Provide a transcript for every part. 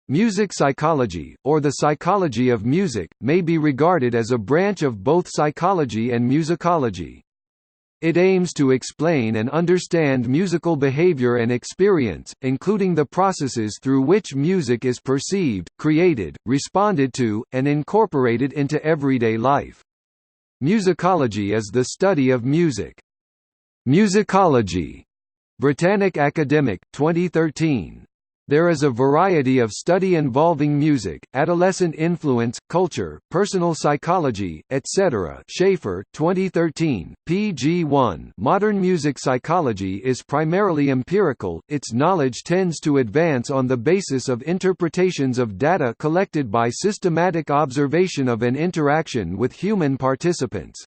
Music psychology, or the psychology of music, may be regarded as a branch of both psychology and musicology. It aims to explain and understand musical behavior and experience, including the processes through which music is perceived, created, responded to, and incorporated into everyday life. Musicology is the study of music. Musicology. Britannic Academic, 2013. There is a variety of study involving music, adolescent influence, culture, personal psychology, etc. Schaefer, 2013, pg 1. Modern music psychology is primarily empirical, its knowledge tends to advance on the basis of interpretations of data collected by systematic observation of an interaction with human participants.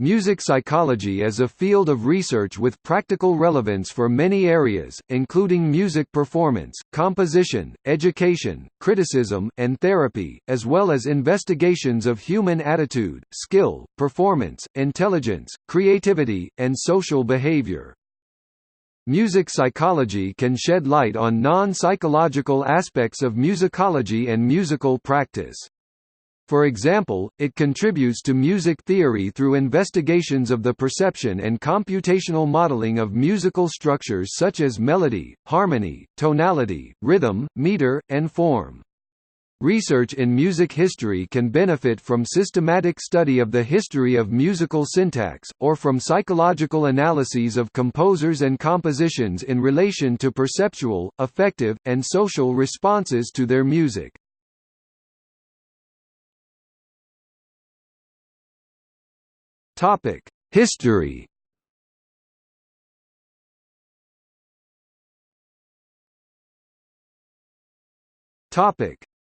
Music psychology is a field of research with practical relevance for many areas, including music performance, composition, education, criticism, and therapy, as well as investigations of human attitude, skill, performance, intelligence, creativity, and social behavior. Music psychology can shed light on non-psychological aspects of musicology and musical practice. For example, it contributes to music theory through investigations of the perception and computational modeling of musical structures such as melody, harmony, tonality, rhythm, meter, and form. Research in music history can benefit from systematic study of the history of musical syntax, or from psychological analyses of composers and compositions in relation to perceptual, affective, and social responses to their music. History.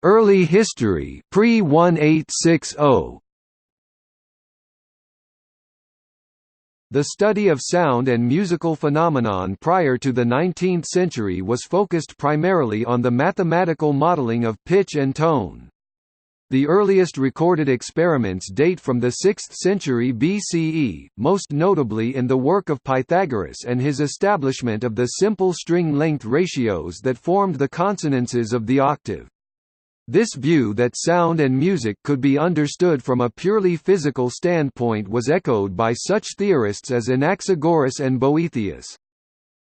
Early history, pre-1860. The study of sound and musical phenomenon prior to the 19th century was focused primarily on the mathematical modeling of pitch and tone. The earliest recorded experiments date from the 6th century BCE, most notably in the work of Pythagoras and his establishment of the simple string length ratios that formed the consonances of the octave. This view that sound and music could be understood from a purely physical standpoint was echoed by such theorists as Anaxagoras and Boethius.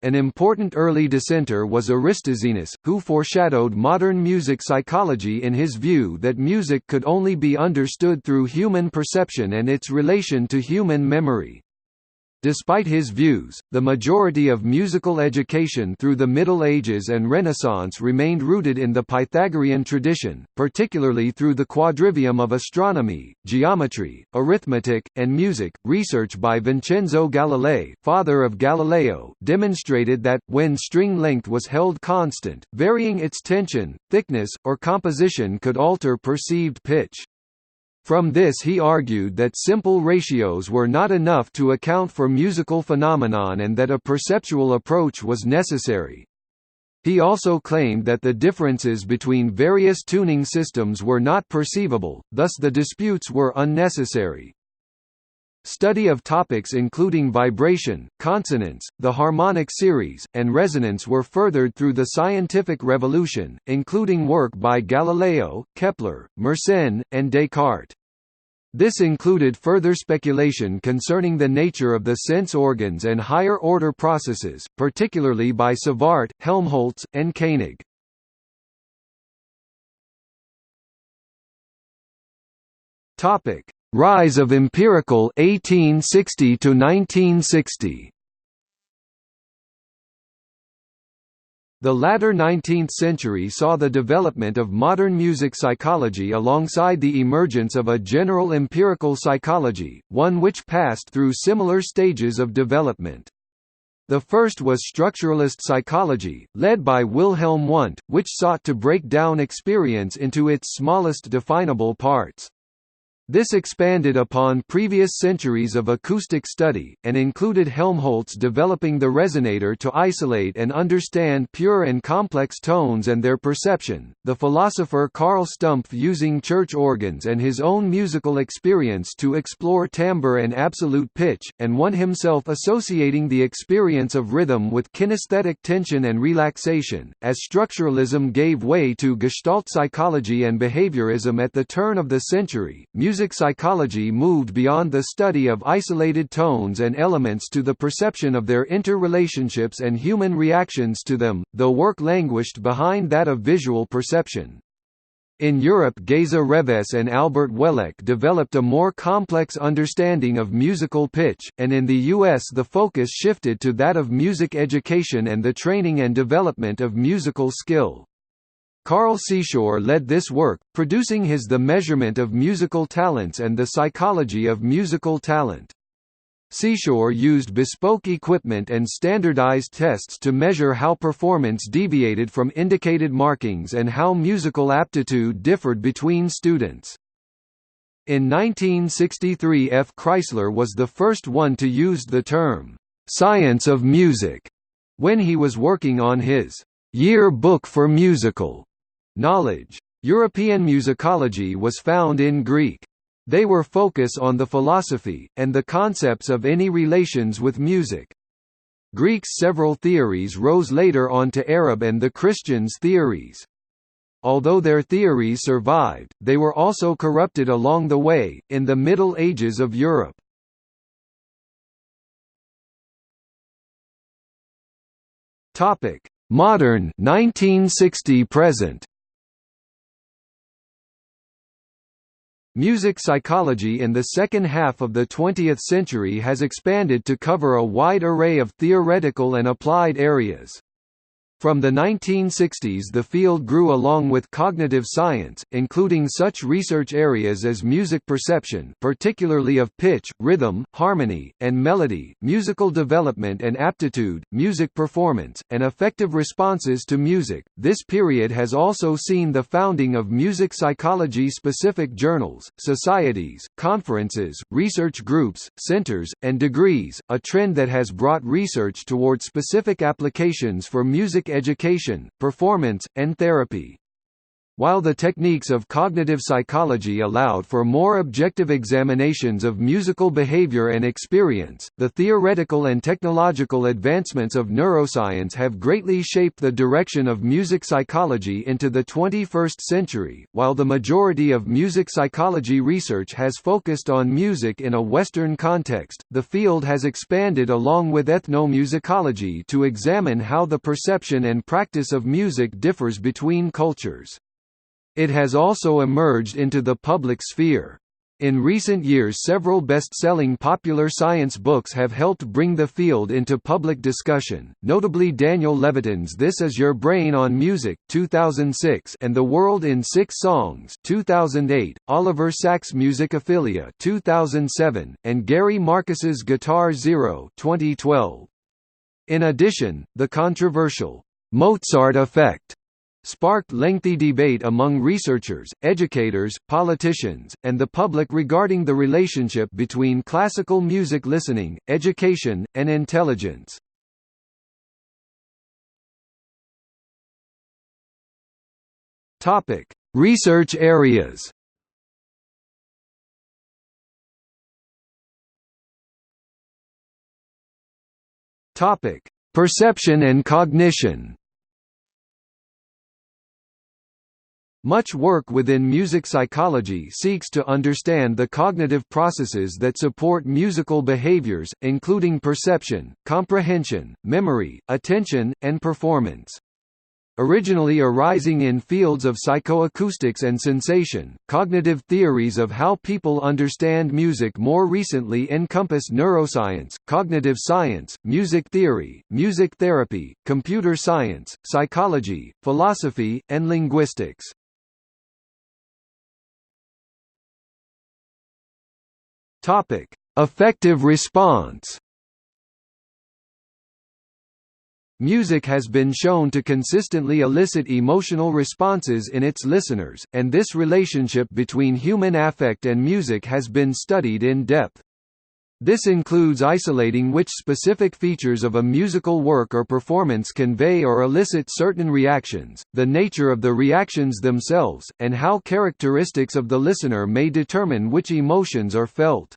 An important early dissenter was Aristoxenus, who foreshadowed modern music psychology in his view that music could only be understood through human perception and its relation to human memory. Despite his views, the majority of musical education through the Middle Ages and Renaissance remained rooted in the Pythagorean tradition, particularly through the quadrivium of astronomy, geometry, arithmetic, and music. Research by Vincenzo Galilei, father of Galileo, demonstrated that, when string length was held constant, varying its tension, thickness, or composition could alter perceived pitch. From this he argued that simple ratios were not enough to account for musical phenomenon and that a perceptual approach was necessary. He also claimed that the differences between various tuning systems were not perceivable, thus the disputes were unnecessary. Study of topics including vibration, consonance, the harmonic series, and resonance were furthered through the scientific revolution, including work by Galileo, Kepler, Mersenne, and Descartes. This included further speculation concerning the nature of the sense organs and higher-order processes, particularly by Savart, Helmholtz, and Koenig. Rise of empirical 1860 to 1960. The latter 19th century saw the development of modern music psychology alongside the emergence of a general empirical psychology, one which passed through similar stages of development. The first was structuralist psychology, led by Wilhelm Wundt, which sought to break down experience into its smallest definable parts. This expanded upon previous centuries of acoustic study, and included Helmholtz developing the resonator to isolate and understand pure and complex tones and their perception, the philosopher Carl Stumpf using church organs and his own musical experience to explore timbre and absolute pitch, and one himself associating the experience of rhythm with kinesthetic tension and relaxation. As structuralism gave way to Gestalt psychology and behaviorism at the turn of the century, music psychology moved beyond the study of isolated tones and elements to the perception of their interrelationships and human reactions to them, though work languished behind that of visual perception. In Europe, Geza Reves and Albert Welleck developed a more complex understanding of musical pitch, and in the US the focus shifted to that of music education and the training and development of musical skill. Carl Seashore led this work, producing his The Measurement of Musical Talents and the Psychology of Musical Talent. Seashore used bespoke equipment and standardized tests to measure how performance deviated from indicated markings and how musical aptitude differed between students. In 1963, F. Chrysler was the first one to use the term, "science of music," when he was working on his Year Book for Musical Knowledge. European musicology was found in Greek. They were focus on the philosophy, and the concepts of any relations with music. Greeks' several theories rose later on to Arab and the Christians' theories. Although their theories survived, they were also corrupted along the way, in the Middle Ages of Europe. Modern 1960–present. Music psychology in the second half of the 20th century has expanded to cover a wide array of theoretical and applied areas. From the 1960s the field grew along with cognitive science, including such research areas as music perception, particularly of pitch, rhythm, harmony, and melody, musical development and aptitude, music performance, and affective responses to music. This period has also seen the founding of music psychology-specific journals, societies, conferences, research groups, centers, and degrees, a trend that has brought research toward specific applications for music education, performance, and therapy. While the techniques of cognitive psychology allowed for more objective examinations of musical behavior and experience, the theoretical and technological advancements of neuroscience have greatly shaped the direction of music psychology into the 21st century. While the majority of music psychology research has focused on music in a Western context, the field has expanded along with ethnomusicology to examine how the perception and practice of music differs between cultures. It has also emerged into the public sphere. In recent years several best-selling popular science books have helped bring the field into public discussion, notably Daniel Levitin's This Is Your Brain on Music 2006 and The World in 6 Songs 2008, Oliver Sacks' Musicophilia 2007, and Gary Marcus's Guitar Zero 2012. In addition, the controversial Mozart effect sparked lengthy debate among researchers, educators, politicians, and the public regarding the relationship between classical music listening, education, and intelligence. Topic: Research areas. Topic: Perception and cognition. Much work within music psychology seeks to understand the cognitive processes that support musical behaviors, including perception, comprehension, memory, attention, and performance. Originally arising in fields of psychoacoustics and sensation, cognitive theories of how people understand music more recently encompass neuroscience, cognitive science, music theory, music therapy, computer science, psychology, philosophy, and linguistics. Affective response. Music has been shown to consistently elicit emotional responses in its listeners, and this relationship between human affect and music has been studied in depth. This includes isolating which specific features of a musical work or performance convey or elicit certain reactions, the nature of the reactions themselves, and how characteristics of the listener may determine which emotions are felt.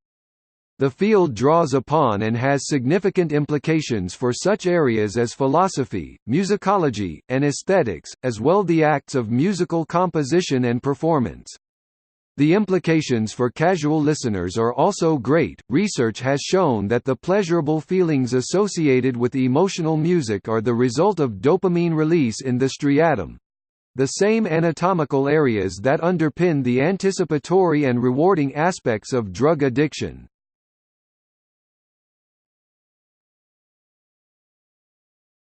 The field draws upon and has significant implications for such areas as philosophy, musicology, and aesthetics, as well the acts of musical composition and performance. The implications for casual listeners are also great. Research has shown that the pleasurable feelings associated with emotional music are the result of dopamine release in the striatum, the same anatomical areas that underpin the anticipatory and rewarding aspects of drug addiction.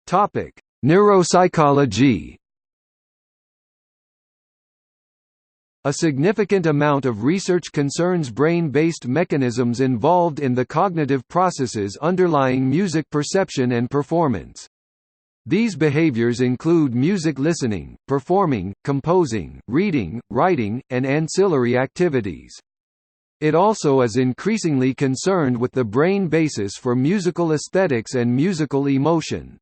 Topic: Neuropsychology. A significant amount of research concerns brain-based mechanisms involved in the cognitive processes underlying music perception and performance. These behaviors include music listening, performing, composing, reading, writing, and ancillary activities. It also is increasingly concerned with the brain basis for musical aesthetics and musical emotion.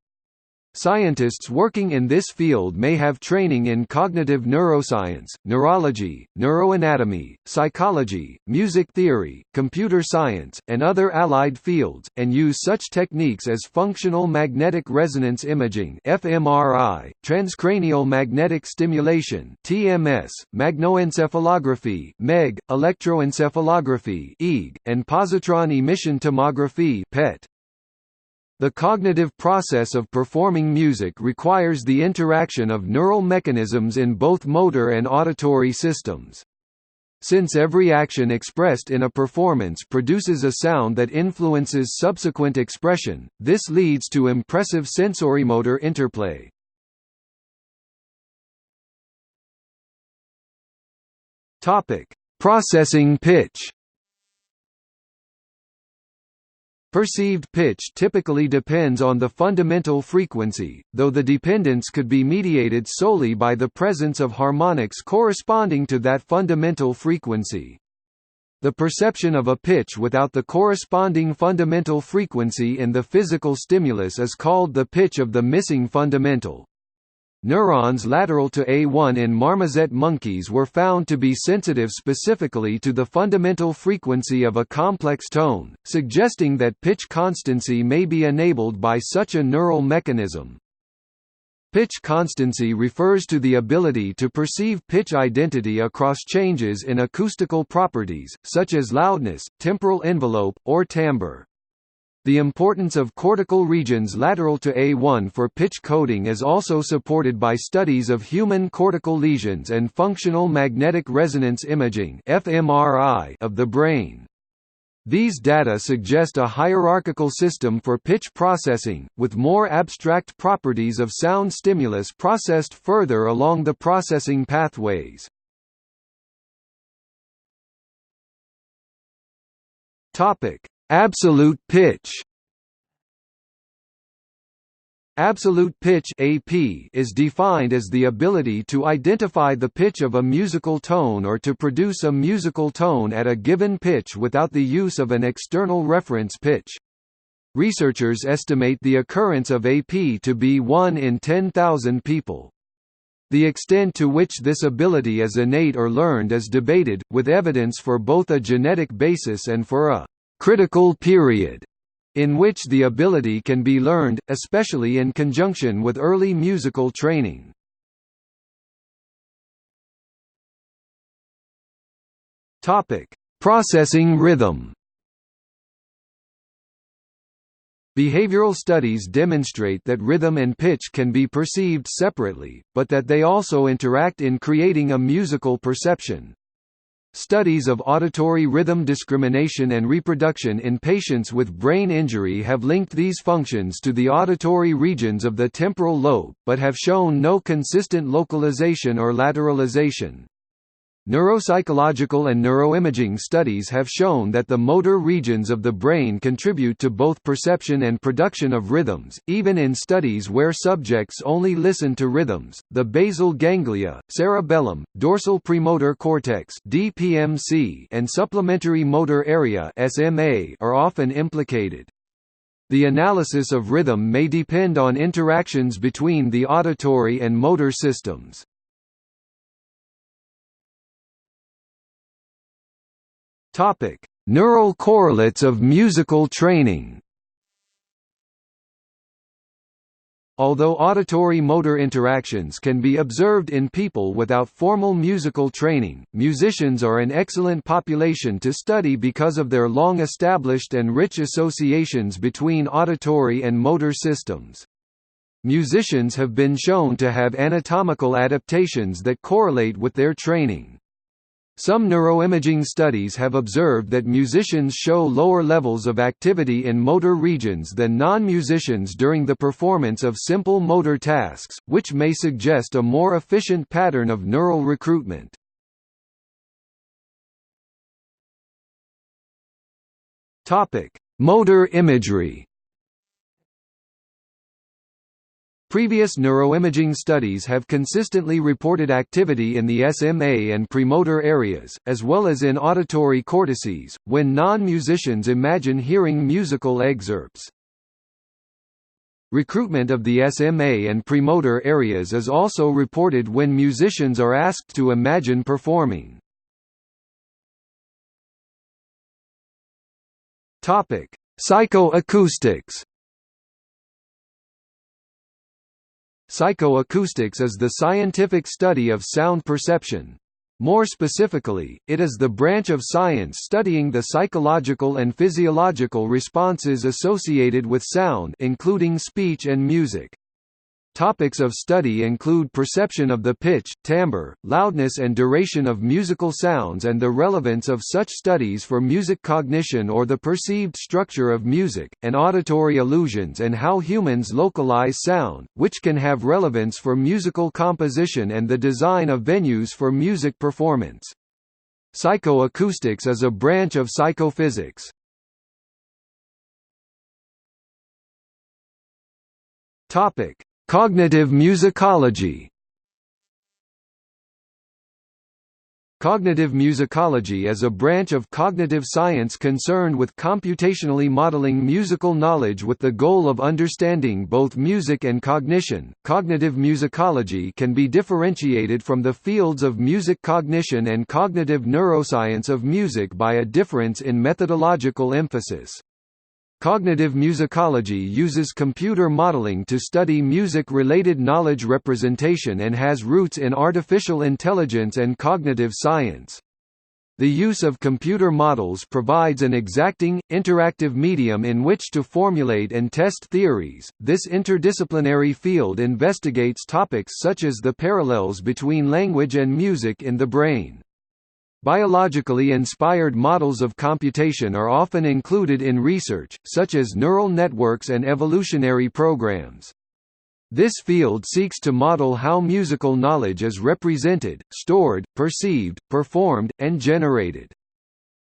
Scientists working in this field may have training in cognitive neuroscience, neurology, neuroanatomy, psychology, music theory, computer science, and other allied fields, and use such techniques as functional magnetic resonance imaging (fMRI), transcranial magnetic stimulation (TMS), magnoencephalography (MEG), electroencephalography (EEG), and positron emission tomography (PET). The cognitive process of performing music requires the interaction of neural mechanisms in both motor and auditory systems. Since every action expressed in a performance produces a sound that influences subsequent expression, this leads to impressive sensorimotor interplay. Processing pitch. Perceived pitch typically depends on the fundamental frequency, though the dependence could be mediated solely by the presence of harmonics corresponding to that fundamental frequency. The perception of a pitch without the corresponding fundamental frequency in the physical stimulus is called the pitch of the missing fundamental. Neurons lateral to A1 in marmoset monkeys were found to be sensitive specifically to the fundamental frequency of a complex tone, suggesting that pitch constancy may be enabled by such a neural mechanism. Pitch constancy refers to the ability to perceive pitch identity across changes in acoustical properties, such as loudness, temporal envelope, or timbre. The importance of cortical regions lateral to A1 for pitch coding is also supported by studies of human cortical lesions and functional magnetic resonance imaging (fMRI) of the brain. These data suggest a hierarchical system for pitch processing, with more abstract properties of sound stimulus processed further along the processing pathways. Absolute pitch. Absolute pitch (AP) is defined as the ability to identify the pitch of a musical tone or to produce a musical tone at a given pitch without the use of an external reference pitch. Researchers estimate the occurrence of AP to be 1 in 10,000 people. The extent to which this ability is innate or learned is debated, with evidence for both a genetic basis and for a critical period in which the ability can be learned, especially in conjunction with early musical training. Processing rhythm. Behavioral studies demonstrate that rhythm and pitch can be perceived separately, but that they also interact in creating a musical perception. Studies of auditory rhythm discrimination and reproduction in patients with brain injury have linked these functions to the auditory regions of the temporal lobe, but have shown no consistent localization or lateralization. Neuropsychological and neuroimaging studies have shown that the motor regions of the brain contribute to both perception and production of rhythms, even in studies where subjects only listen to rhythms. The basal ganglia, cerebellum, dorsal premotor cortex (DPMC), and supplementary motor area (SMA) are often implicated. The analysis of rhythm may depend on interactions between the auditory and motor systems. Neural correlates of musical training. Although auditory-motor interactions can be observed in people without formal musical training, musicians are an excellent population to study because of their long-established and rich associations between auditory and motor systems. Musicians have been shown to have anatomical adaptations that correlate with their training. Some neuroimaging studies have observed that musicians show lower levels of activity in motor regions than non-musicians during the performance of simple motor tasks, which may suggest a more efficient pattern of neural recruitment. Motor imagery. Previous neuroimaging studies have consistently reported activity in the SMA and premotor areas, as well as in auditory cortices, when non-musicians imagine hearing musical excerpts. Recruitment of the SMA and premotor areas is also reported when musicians are asked to imagine performing. Psychoacoustics. Psychoacoustics is the scientific study of sound perception. More specifically, it is the branch of science studying the psychological and physiological responses associated with sound, including speech and music. Topics of study include perception of the pitch, timbre, loudness and duration of musical sounds and the relevance of such studies for music cognition or the perceived structure of music, and auditory illusions and how humans localize sound, which can have relevance for musical composition and the design of venues for music performance. Psychoacoustics is a branch of psychophysics. Cognitive musicology. Cognitive musicology is a branch of cognitive science concerned with computationally modeling musical knowledge with the goal of understanding both music and cognition. Cognitive musicology can be differentiated from the fields of music cognition and cognitive neuroscience of music by a difference in methodological emphasis. Cognitive musicology uses computer modeling to study music-related knowledge representation and has roots in artificial intelligence and cognitive science. The use of computer models provides an exacting, interactive medium in which to formulate and test theories. This interdisciplinary field investigates topics such as the parallels between language and music in the brain. Biologically inspired models of computation are often included in research, such as neural networks and evolutionary programs. This field seeks to model how musical knowledge is represented, stored, perceived, performed, and generated.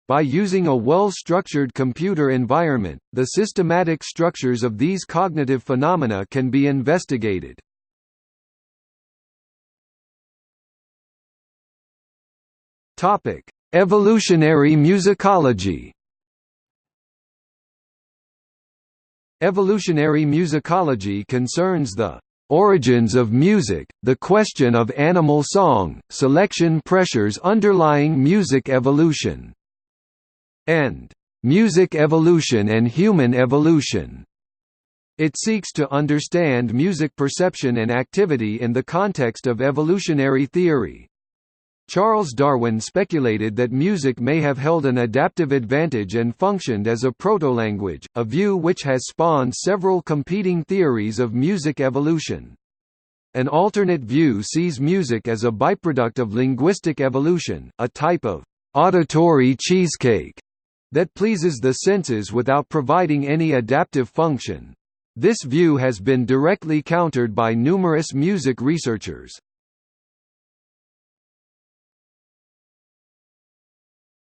By using a well-structured computer environment, the systematic structures of these cognitive phenomena can be investigated. Evolutionary musicology. Evolutionary musicology concerns the origins of music, the question of animal song, selection pressures underlying music evolution, and music evolution and human evolution. It seeks to understand music perception and activity in the context of evolutionary theory. Charles Darwin speculated that music may have held an adaptive advantage and functioned as a proto-language, a view which has spawned several competing theories of music evolution. An alternate view sees music as a byproduct of linguistic evolution, a type of auditory cheesecake that pleases the senses without providing any adaptive function. This view has been directly countered by numerous music researchers.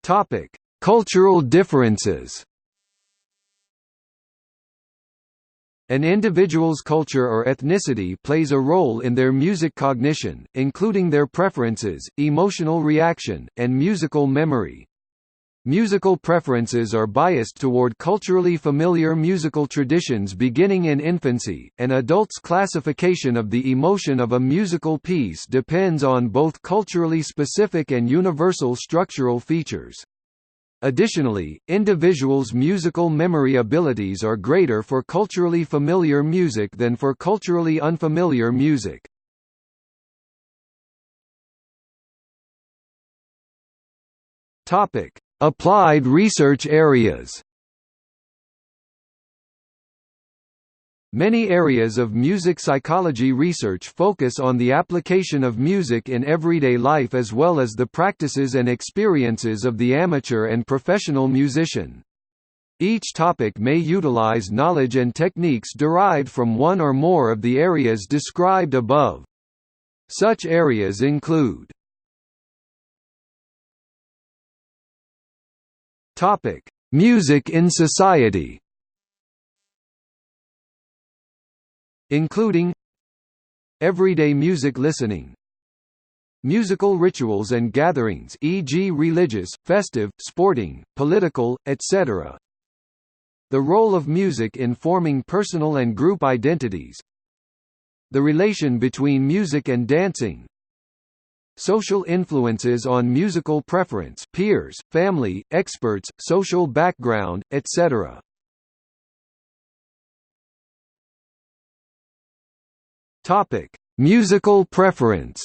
Topic: Cultural differences. An individual's culture or ethnicity plays a role in their music cognition, including their preferences, emotional reaction, and musical memory. Musical preferences are biased toward culturally familiar musical traditions beginning in infancy. An adult's classification of the emotion of a musical piece depends on both culturally specific and universal structural features. Additionally, individuals' musical memory abilities are greater for culturally familiar music than for culturally unfamiliar music. Topic: Applied research areas. Many areas of music psychology research focus on the application of music in everyday life as well as the practices and experiences of the amateur and professional musician. Each topic may utilize knowledge and techniques derived from one or more of the areas described above. Such areas include: Music in society, including everyday music listening, musical rituals and gatherings, e.g. religious, festive, sporting, political, etc. The role of music in forming personal and group identities, the relation between music and dancing, social influences on musical preference, peers, family, experts, social background, etc. Topic: Musical preference.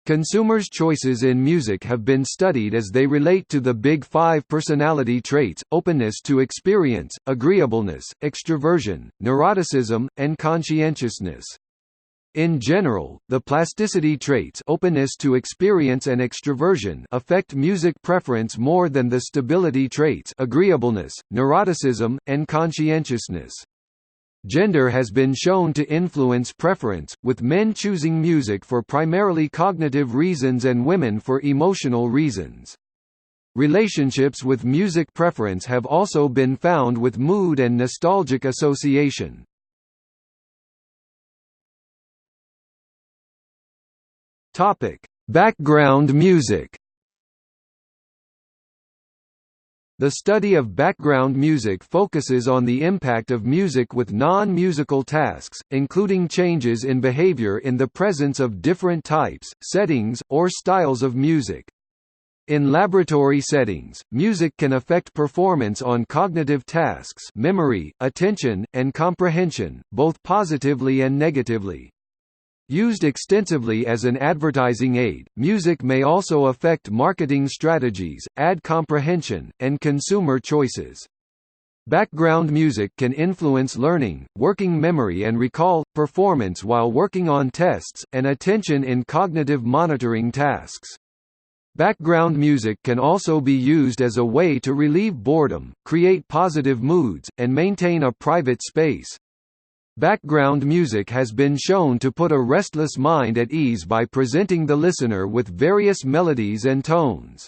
Consumers' choices in music have been studied as they relate to the Big Five personality traits: openness to experience, agreeableness, extroversion, neuroticism, and conscientiousness. In general, the plasticity traits, openness to experience and extroversion, affect music preference more than the stability traits, agreeableness, neuroticism, and conscientiousness. Gender has been shown to influence preference, with men choosing music for primarily cognitive reasons and women for emotional reasons. Relationships with music preference have also been found with mood and nostalgic association. Background music. The study of background music focuses on the impact of music with non-musical tasks, including changes in behavior in the presence of different types, settings, or styles of music. In laboratory settings, music can affect performance on cognitive tasks, memory, attention, and comprehension, both positively and negatively. Used extensively as an advertising aid, music may also affect marketing strategies, ad comprehension, and consumer choices. Background music can influence learning, working memory and recall, performance while working on tests, and attention in cognitive monitoring tasks. Background music can also be used as a way to relieve boredom, create positive moods, and maintain a private space. Background music has been shown to put a restless mind at ease by presenting the listener with various melodies and tones.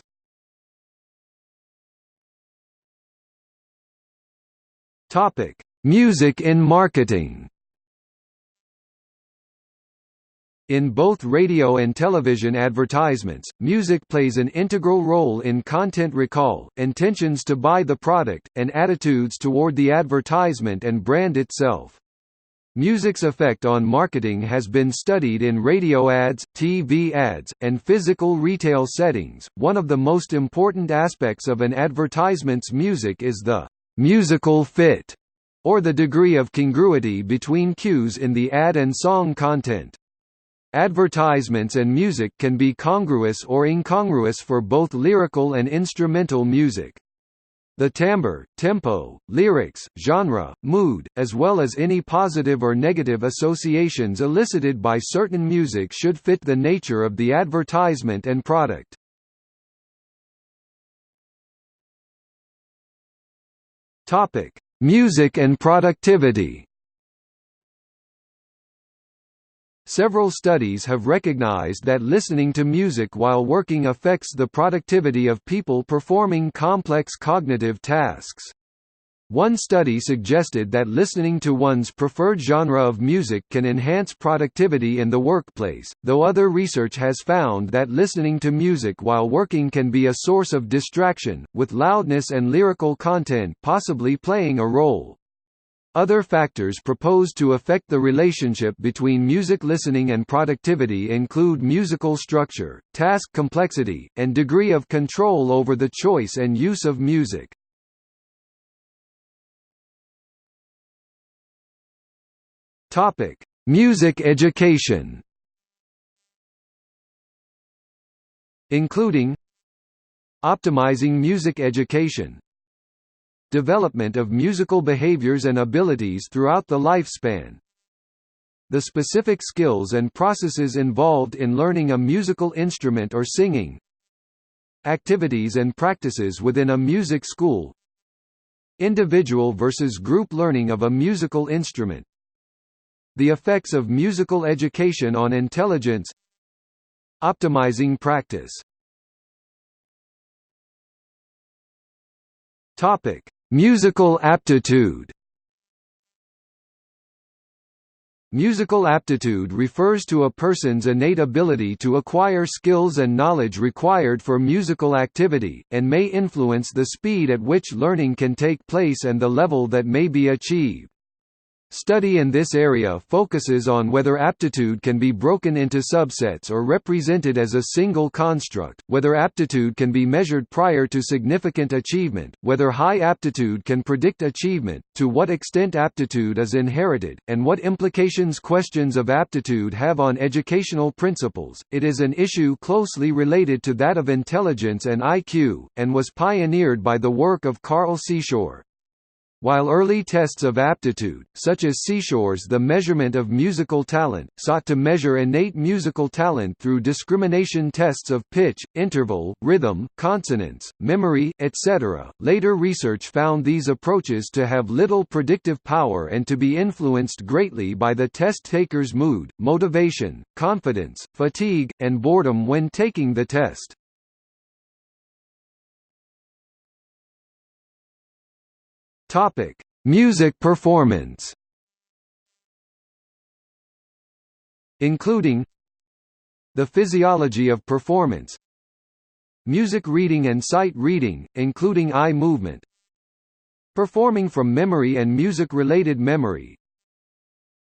Topic: Music in marketing. In both radio and television advertisements, music plays an integral role in content recall, intentions to buy the product, and attitudes toward the advertisement and brand itself. Music's effect on marketing has been studied in radio ads, TV ads, and physical retail settings. One of the most important aspects of an advertisement's music is the musical fit, or the degree of congruity between cues in the ad and song content. Advertisements and music can be congruous or incongruous for both lyrical and instrumental music. The timbre, tempo, lyrics, genre, mood, as well as any positive or negative associations elicited by certain music should fit the nature of the advertisement and product. Topic: Music and productivity. Several studies have recognized that listening to music while working affects the productivity of people performing complex cognitive tasks. One study suggested that listening to one's preferred genre of music can enhance productivity in the workplace, though other research has found that listening to music while working can be a source of distraction, with loudness and lyrical content possibly playing a role. Other factors proposed to affect the relationship between music listening and productivity include musical structure, task complexity, and degree of control over the choice and use of music. Topic: Music education, including optimizing music education, development of musical behaviors and abilities throughout the lifespan, the specific skills and processes involved in learning a musical instrument or singing, activities and practices within a music school, individual versus group learning of a musical instrument, the effects of musical education on intelligence, optimizing practice. Topic: Musical aptitude. Musical aptitude refers to a person's innate ability to acquire skills and knowledge required for musical activity, and may influence the speed at which learning can take place and the level that may be achieved. Study in this area focuses on whether aptitude can be broken into subsets or represented as a single construct, whether aptitude can be measured prior to significant achievement, whether high aptitude can predict achievement, to what extent aptitude is inherited, and what implications questions of aptitude have on educational principles. It is an issue closely related to that of intelligence and IQ, and was pioneered by the work of Carl Seashore. While early tests of aptitude, such as Seashore's The Measurement of Musical Talent, sought to measure innate musical talent through discrimination tests of pitch, interval, rhythm, consonance, memory, etc., later research found these approaches to have little predictive power and to be influenced greatly by the test-taker's mood, motivation, confidence, fatigue, and boredom when taking the test. Topic: Music performance, including the physiology of performance, music reading and sight reading, including eye movement, performing from memory and music-related memory,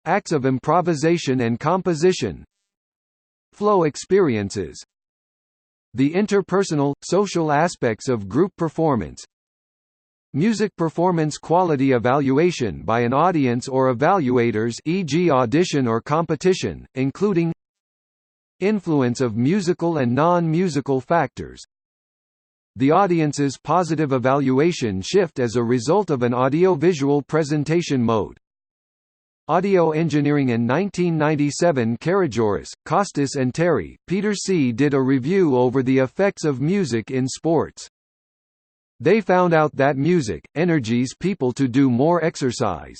acts of improvisation and composition, flow experiences, the interpersonal, social aspects of group performance, music performance quality evaluation by an audience or evaluators, e.g. audition or competition, including influence of musical and non-musical factors, the audience's positive evaluation shift as a result of an audio-visual presentation mode. Audio engineering. In 1997, Karagiorris, Costas and Terry, Peter C. did a review over the effects of music in sports. They found out that music energizes people to do more exercise.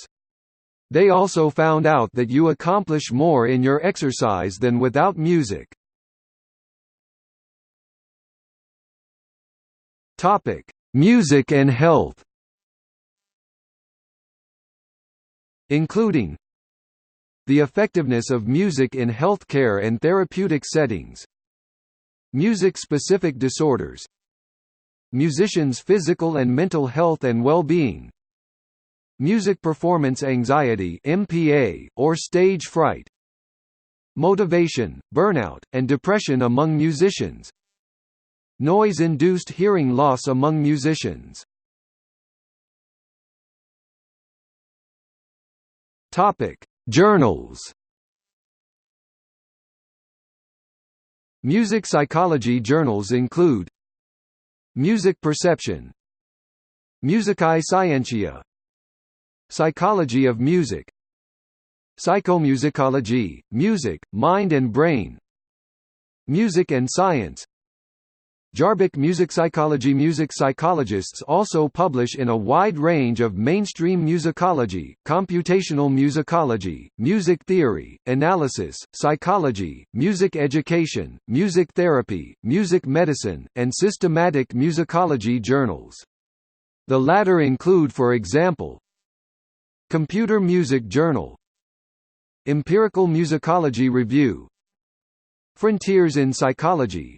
They also found out that you accomplish more in your exercise than without music. Topic: Music and health, including the effectiveness of music in healthcare and therapeutic settings, music-specific disorders, musicians' physical and mental health and well-being, music performance anxiety (MPA) or stage fright, motivation, burnout, and depression among musicians, noise-induced hearing loss among musicians. Topic: Journals. Music psychology journals include Music Perception, Musicology, Psychology of Music, Psychomusicology, Music, Mind and Brain, Music and Science, Jarbic musicpsychology. Music psychologists also publish in a wide range of mainstream musicology, computational musicology, music theory, analysis, psychology, music education, music therapy, music medicine, and systematic musicology journals. The latter include, for example, Computer Music Journal, Empirical Musicology Review, Frontiers in Psychology,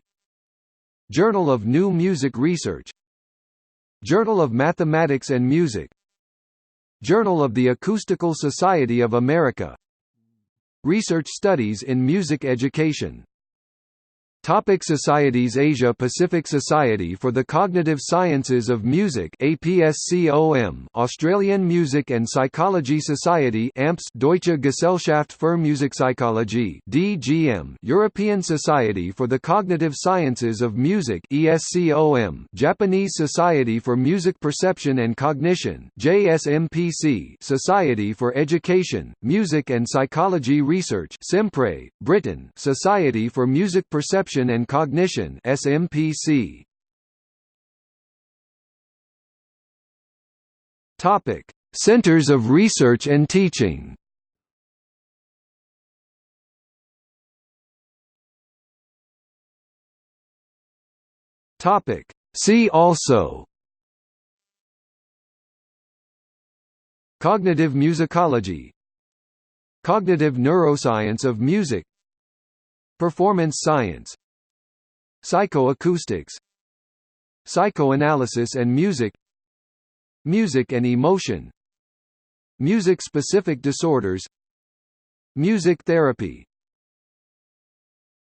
Journal of New Music Research, Journal of Mathematics and Music, Journal of the Acoustical Society of America, Research Studies in Music Education. Topic societies. Asia Pacific Society for the Cognitive Sciences of Music APSCOM, Australian Music and Psychology Society AMPS, Deutsche Gesellschaft für Musikpsychologie DGM, European Society for the Cognitive Sciences of Music ESCOM, Japanese Society for Music Perception and Cognition JSMPC, Society for Education, Music and Psychology Research SIMPRE, Britain, Society for Music Perception and Cognition SMPC. Topic: Centers of Research and Teaching. Topic: See also: Cognitive musicology, Cognitive neuroscience of music, Performance science, Psychoacoustics, Psychoanalysis and music, Music and emotion, Music-specific disorders, Music therapy.